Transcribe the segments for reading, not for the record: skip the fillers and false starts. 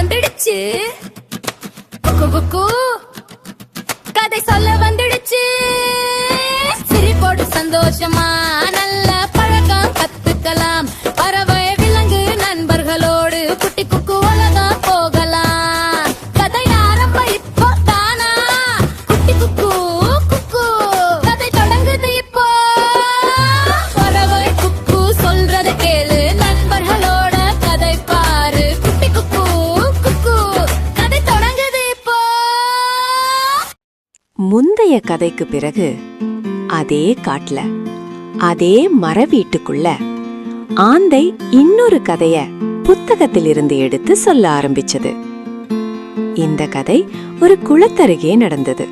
வந்துடுச்சு, குக்கு குக்கு கதை சொல்ல வந்துடுச்சு. சிரிப்போடு சந்தோஷமா நல்ல பழக்கம் கத்துக்கலாம். பறவை விலங்கு நண்பர்களோடு குட்டி குக்கு உலகம் போகலாம். கதை ஆரம்பம் இப்போ தானா, குட்டி குக்கு குக்கு கதை தொடங்குது இப்போ. பறவை குக்கு சொல்றத கேளு, நண்பர்களோட கதை பாரு. குட்டி குக்கு குக்கு கதை தொடங்குது இப்போ. முந்தைய கதைக்கு பிறகு அதே காட்டுல அதே மர வீட்டுக்குள்ள ஆந்தை இன்னொரு கதைய புத்தகத்திலிருந்து எடுத்து சொல்ல ஆரம்பிச்சது. இந்த கதை ஒரு குளத்தருகே நடந்தது.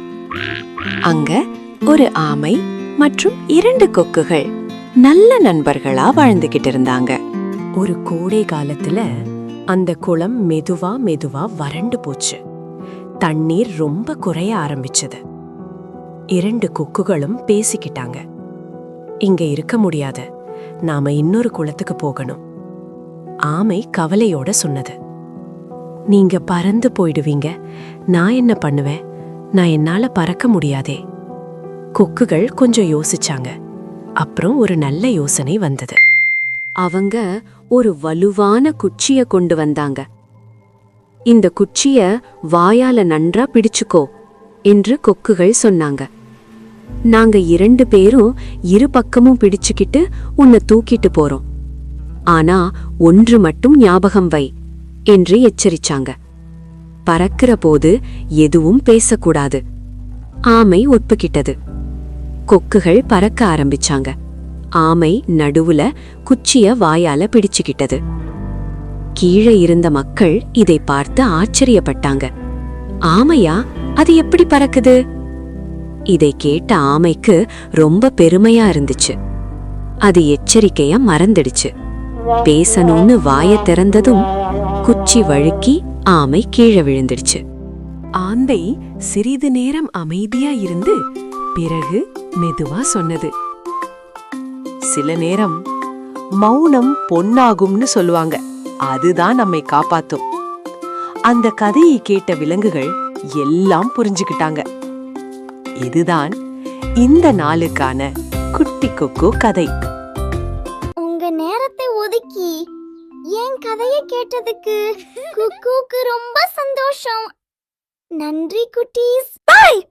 அங்க ஒரு ஆமை மற்றும் 2 கொக்குகள் நல்ல நண்பர்களா வாழ்ந்துகிட்டு இருந்தாங்க. ஒரு கோடை காலத்துல அந்த குளம் மெதுவா மெதுவா வறண்டு போச்சு. தண்ணீர் ரொம்ப குறைய ஆரம்பிச்சது. 2 கொக்குகளும் பேசிக்கிட்டாங்க. இங்க இருக்க முடியாது, நாம இன்னொரு குளத்துக்கு போகணும். ஆமை கவலையோட சொன்னது. நீங்க பறந்து போயிடுவீங்க, நான் என்ன பண்ணுவேன்? நான் என்னால பறக்க முடியாதே. கொக்குகள் கொஞ்சம் யோசிச்சாங்க. அப்புறம் ஒரு நல்ல யோசனை வந்தது. அவங்க ஒரு வலுவான குச்சிய கொண்டு வந்தாங்க. இந்த குச்சிய வாயால நன்றா பிடிச்சுக்கோ என்று கொக்குகள் சொன்னாங்க. நாங்க 2 பேரும் இரு பக்கமும் பிடிச்சுக்கிட்டு உன்னை தூக்கிட்டு போறோம். ஆனா ஒன்று மட்டும் ஞாபகம் வை என்று எச்சரிச்சாங்க. பறக்கிற போது எதுவும் பேசக்கூடாது. ஆமை ஒப்புக்கிட்டது. கொக்குகள் பறக்க ஆரம்பிச்சாங்க. ஆமை நடுவுல குச்சிய வாயால பிடிச்சுக்கிட்டது. கீழே இருந்த மக்கள் இதை பார்த்து ஆச்சரியப்பட்டாங்க. ஆமையா, அது எப்படி பறக்குது? இதை கேட்ட ஆமைக்கு ரொம்ப பெருமையா இருந்துச்சு. அது எச்சரிக்கைய மறந்துடுச்சு. பேசணும்னு வாய திறந்ததும் குச்சி வழுக்கி ஆமை கீழே விழுந்துடுச்சு. ஆந்தை சிறிது நேரம் அமைதியா இருந்து பிறகு மெதுவா சொன்னது. சில நேரம் மௌனம் பொன்னாகும்னு சொல்லுவாங்க. அதுதான் நம்மை காப்பாத்தும். அந்த கதையை கேட்ட விலங்குகள் எல்லாம் புரிஞ்சுக்கிட்டாங்க. இதுதான் இந்த நாளுக்கான குட்டி கொக்கு கதை. உங்க நேரத்தை ஒதுக்கி என் கதையை கேட்டதுக்கு குக்குக்கு ரொம்ப சந்தோஷம். நன்றி குட்டீஸ். பாய்.